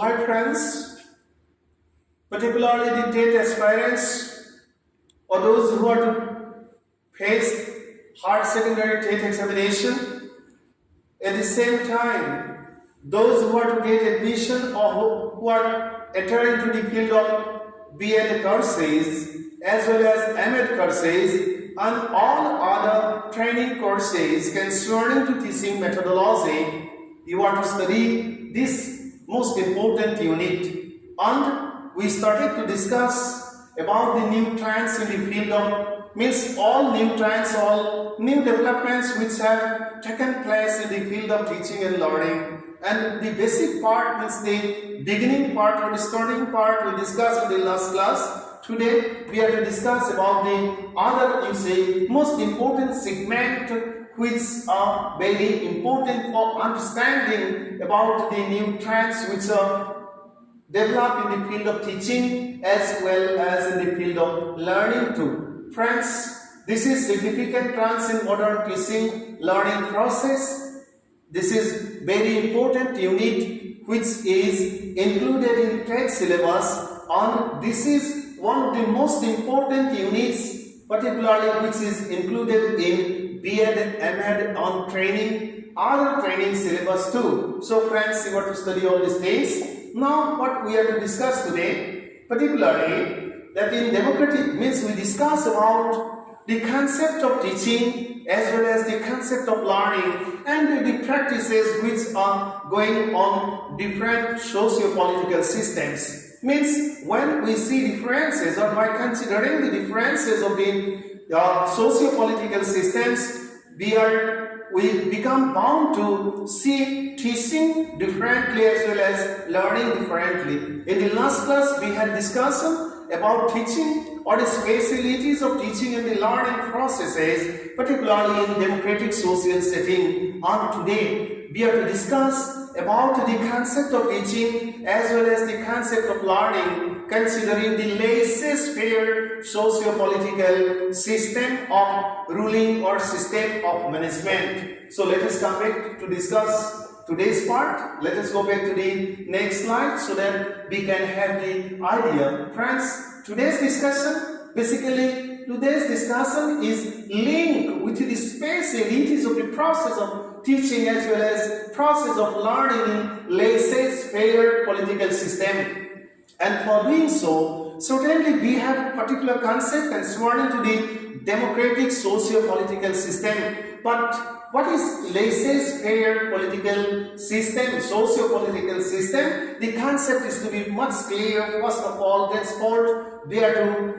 hi friends, particularly the TET aspirants or those who are to face hard secondary TET examination. At the same time, those who are to get admission or who are entering into the field of B.Ed courses as well as M.Ed courses and all other training courses concerning to teaching methodology, you are to study this most important unit. And we started to discuss about the new trends in the field of, means all new trends, all new developments which have taken place in the field of teaching and learning. And the basic part means the beginning part or the starting part we discussed in the last class. Today we are to discuss about the other, most important segment which are very important for understanding about the new trends which are developed in the field of teaching as well as in the field of learning too. Friends, this is significant trends in modern teaching learning process. This is very important unit which is included in TET syllabus, and this is one of the most important units particularly which is included in B.Ed and M.Ed on training, other training syllabus too. So friends, you have to study all these things. Now what we are to discuss today, particularly that in democratic means we discuss about the concept of teaching as well as the concept of learning and the practices which are going on different socio-political systems. Means when we see differences or by considering the differences of the socio-political systems, we become bound to see teaching differently as well as learning differently. In the last class we had discussed about teaching or the specialties of teaching and the learning processes, particularly in democratic social setting. And today we are to discuss about the concept of teaching as well as the concept of learning, considering the laissez-faire socio-political system of ruling or system of management. So let us come back to discuss today's part. Let us go back to the next slide so that we can have the idea. Friends, today's discussion is linked with the specialties of the process of teaching as well as process of learning in laissez-faire political system. And for doing so, certainly we have particular concept concerning to the democratic socio-political system. But what is laissez-faire political system, socio-political system? The concept is to be much clear. First of all, henceforth, we are to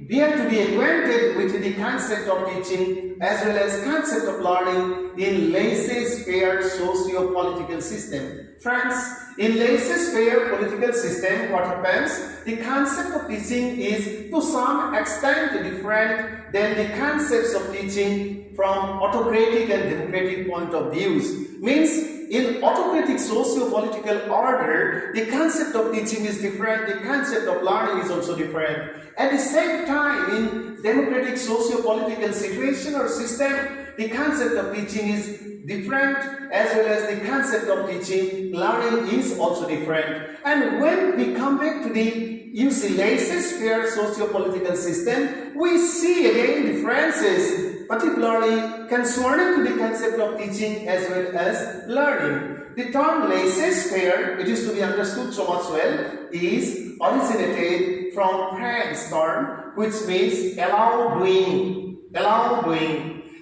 be acquainted with the concept of teaching as well as concept of learning in laissez-faire socio-political system. Friends, in laissez-faire political system, what happens? The concept of teaching is to some extent different than the concepts of teaching from autocratic and democratic point of views. Means in autocratic socio-political order, the concept of teaching is different, the concept of learning is also different. At the same time, in democratic socio-political situation or system, the concept of teaching is different as well as the concept of teaching, learning is also different. And when we come back to the laissez-faire socio-political system, we see again differences, particularly concerning to the concept of teaching as well as learning. The term laissez-faire, it is to be understood so much well, is originated from French term which means allow doing.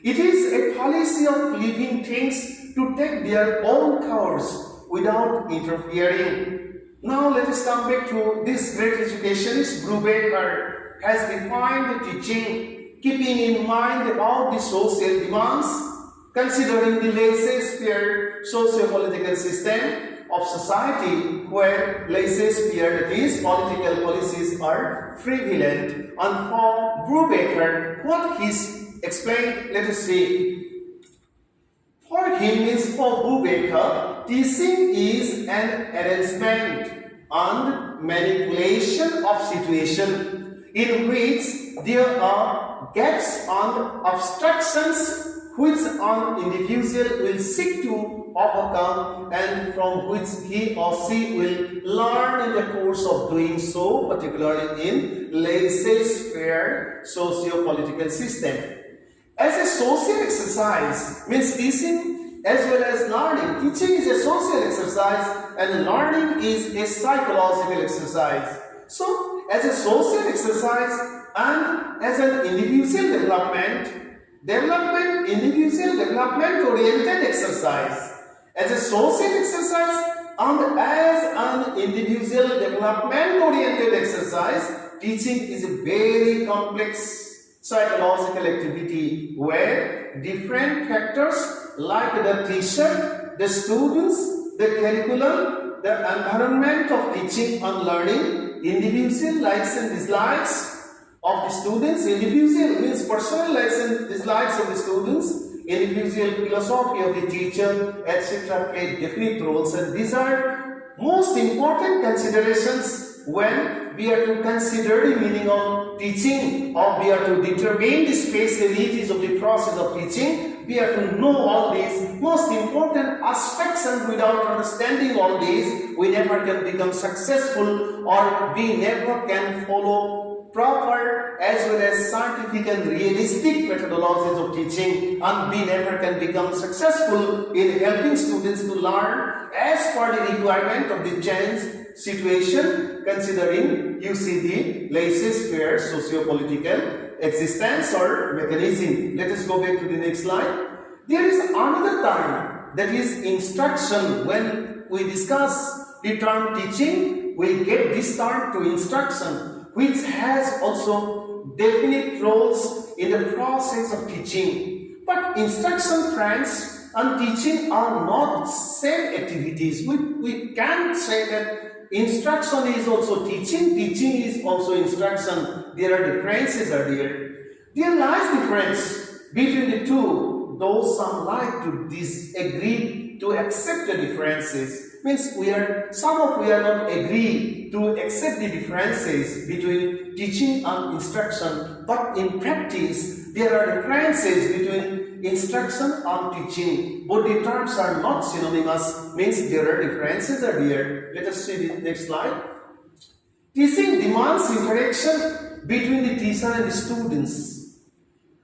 It is a policy of leaving things to take their own course without interfering. Now let us come back to this great educationist. Brubaker has defined the teaching keeping in mind about the social demands, considering the laissez-faire socio-political system of society where laissez-faire, that is, political policies are prevalent. And for Brubaker, what he's explained, let us see. For him, means for Brubaker, teaching is an arrangement and manipulation of situation in which there are gaps and obstructions which an individual will seek to overcome and from which he or she will learn in the course of doing so, particularly in laissez-faire socio-political system. As a social exercise, means teaching as well as learning. Teaching is a social exercise and learning is a psychological exercise. So, as a social exercise and as an individual individual development oriented exercise. As a social exercise and as an individual development oriented exercise, teaching is a very complex psychological activity where different factors like the teacher, the students, the curriculum, the environment of teaching and learning, individual likes and dislikes of the students, individual means personal likes and dislikes of the students, individual philosophy of the teacher, etc. play definite roles, and these are most important considerations when we are to consider the meaning of teaching or we are to determine the specificities of the process of teaching. We have to know all these most important aspects, and without understanding all these, we never can become successful or we never can follow proper as well as scientific and realistic methodologies of teaching, and we never can become successful in helping students to learn as per the requirement of the changed situation, considering the laissez-faire socio-political existence or mechanism. Let us go back to the next slide. There is another term, that is instruction. When we discuss the term teaching, we get this term to instruction, which has also definite roles in the process of teaching. But instruction, friends, and teaching are not same activities. We can't say that instruction is also teaching, teaching is also instruction. There are differences are there. There lies difference between the two, though some like to disagree to accept the differences. Means we are not agree to accept the differences between teaching and instruction, but in practice there are differences between instruction and teaching. Both the terms are not synonymous, means there are differences are there. Let us see the next slide. Teaching demands interaction between the teacher and the students.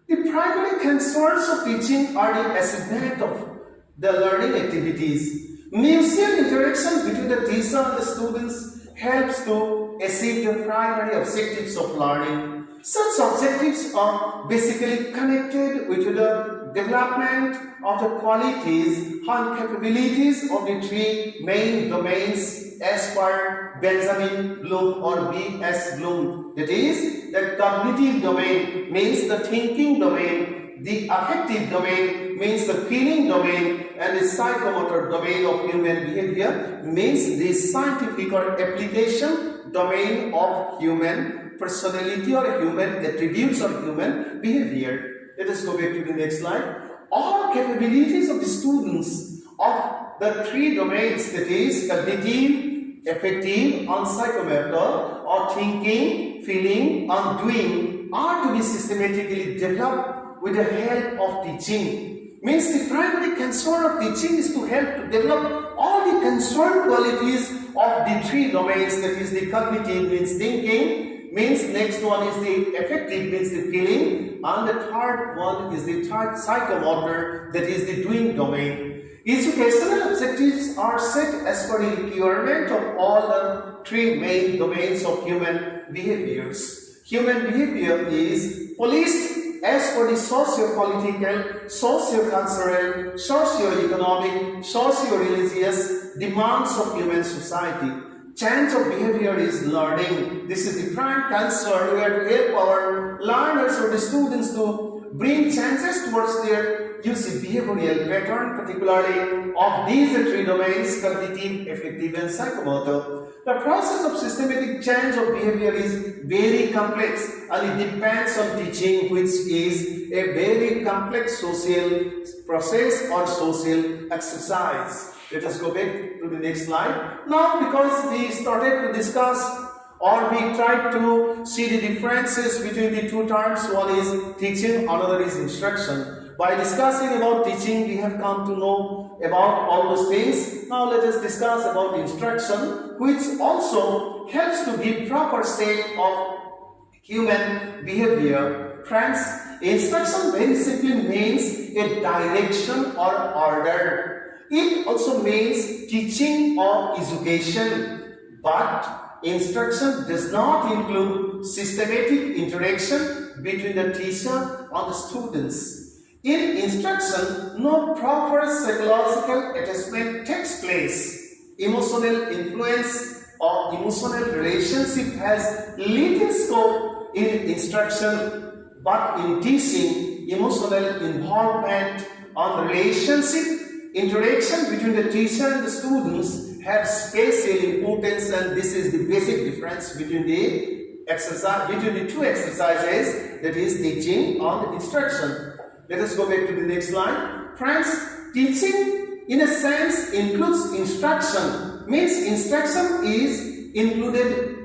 The primary concerns of teaching are the achievement of the learning activities. Mutual interaction between the teacher and the students helps to achieve the primary objectives of learning. Such objectives are basically connected with the development of the qualities and capabilities of the three main domains as per Benjamin Bloom or B.S. Bloom. That is, the cognitive domain means the thinking domain, the affective domain means the feeling domain, and the psychomotor domain of human behavior means the scientific or application domain of human personality or human attributes or human behavior. Let us go back to the next slide. All capabilities of the students of the three domains, that is cognitive, affective and psychomotor, or thinking, feeling and doing, are to be systematically developed with the help of teaching. Means the primary concern of teaching is to help to develop all the concerned qualities of the three domains, that is the cognitive means thinking, means next one is the affective means the feeling, and the third one is the psychomotor, that is the doing domain. Educational objectives are set as per the requirement of all the three main domains of human behaviors. Human behavior is policed as per the socio-political, socio-cultural, socio-economic, socio-religious demands of human society. Change of behavior is learning. This is the prime concern. We have to help our learners or the students to bring changes towards their behavioral pattern, particularly of these three domains, cognitive, affective and psychomotor. The process of systematic change of behavior is very complex and it depends on teaching, which is a very complex social process or social exercise. Let us go back to the next slide. Now, because we started to discuss or we tried to see the differences between the two terms, one is teaching, another is instruction. by discussing about teaching, we have come to know about all those things. Now let us discuss about instruction, which also helps to give proper state of human behavior. Friends, instruction very simply means a direction or order. It also means teaching or education. But instruction does not include systematic interaction between the teacher and the students. In instruction, no proper psychological attachment takes place. Emotional influence or emotional relationship has little scope in instruction, but in teaching, emotional involvement and relationship interaction between the teacher and the students have special importance, and this is the basic difference between the two exercises, that is teaching and instruction. Let us go back to the next line. Friends, teaching in a sense includes instruction. Means instruction is included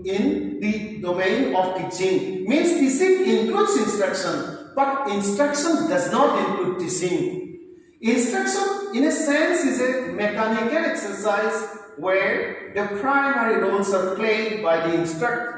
in the domain of teaching. Means teaching includes instruction, but instruction does not include teaching. Instruction in a sense is a mechanical exercise where the primary roles are played by the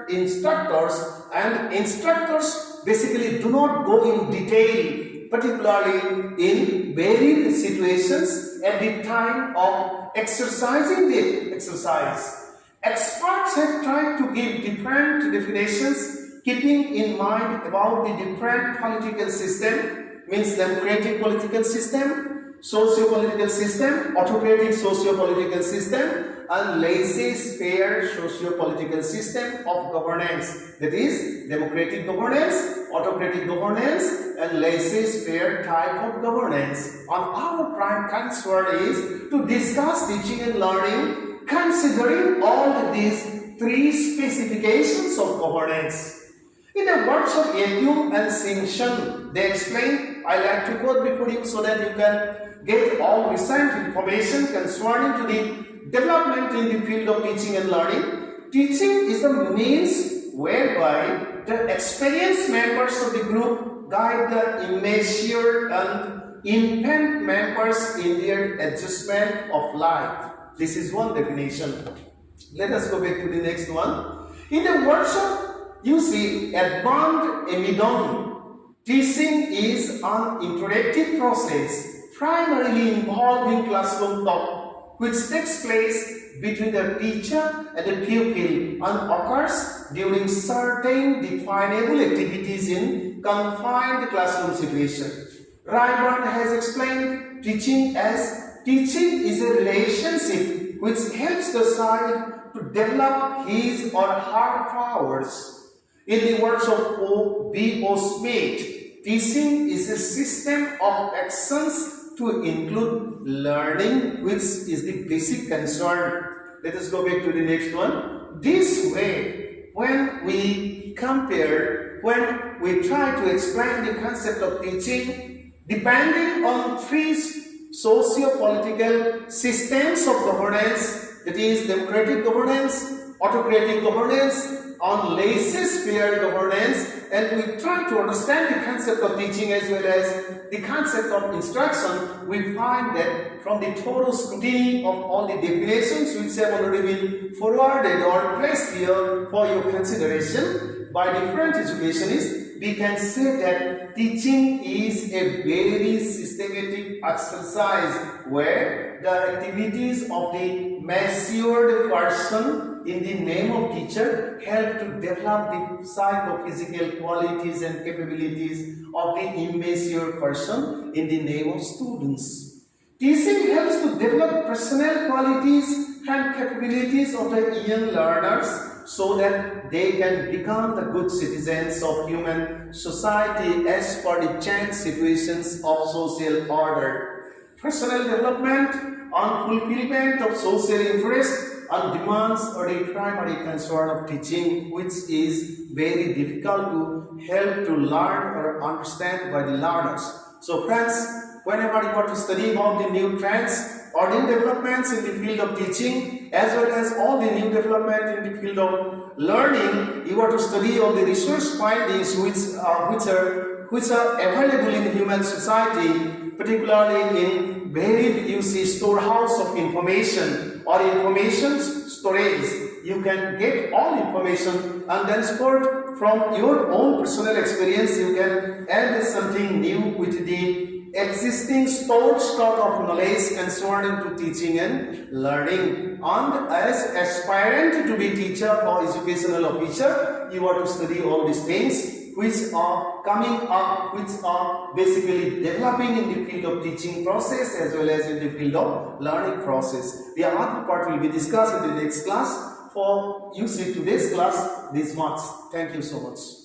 instructors, and instructors basically do not go in detail, particularly in varied situations at the time of exercising the exercise. Experts have tried to give different definitions, keeping in mind about the different political system, means democratic political system, socio-political system, autocratic socio-political system, and laissez-faire socio-political system of governance. That is democratic governance, autocratic governance, and laissez-faire type of governance. And our prime concern is to discuss teaching and learning considering all these three specifications of governance. In the words of Yegyum and Simpson, they explain, I like to quote before you so that you can get all recent information concerning to the development in the field of teaching and learning. Teaching is the means whereby the experienced members of the group guide the immature and infant members in their adjustment of life. This is one definition. Let us go back to the next one. In the workshop, you see Edmond Amidon. Teaching is an interactive process primarily involving classroom talk, which takes place between the teacher and the pupil and occurs during certain definable activities in confined classroom situations. Rayburn has explained teaching as teaching is a relationship which helps the child to develop his or her powers. In the words of B.O. Smith, teaching is a system of actions to include learning, which is the basic concern. Let us go back to the next one. This way, when we try to explain the concept of teaching, depending on three socio-political systems of governance, that is democratic governance, autocratic governance, on laissez-faire governance, and we try to understand the concept of teaching as well as the concept of instruction, we find that from the thorough scrutiny of all the definitions which have already been forwarded or placed here for your consideration by different educationists, we can say that teaching is a very systematic exercise where the activities of the matured person in the name of teacher help to develop the psychophysical qualities and capabilities of the immature person in the name of students. Teaching helps to develop personal qualities and capabilities of the young learners so that they can become the good citizens of human society as per the changed situations of social order. Personal development and fulfillment of social interest and demands are the primary concern of teaching, which is very difficult to help to learn or understand by the learners. So friends, whenever you want to study about the new trends or new developments in the field of teaching as well as all the new development in the field of learning, you want to study all the research findings which which are available in human society, particularly in varied storehouse of information or information storage. You can get all information and then stored from your own personal experience. You can add something new with the existing stored stock of knowledge and so on into teaching and learning. And as aspirant to be teacher or educational officer, you are to study all these things which are coming up, which are basically developing in the field of teaching process as well as in the field of learning process. The other part will be discussed in the next class. For you see today's class, this much. Thank you so much.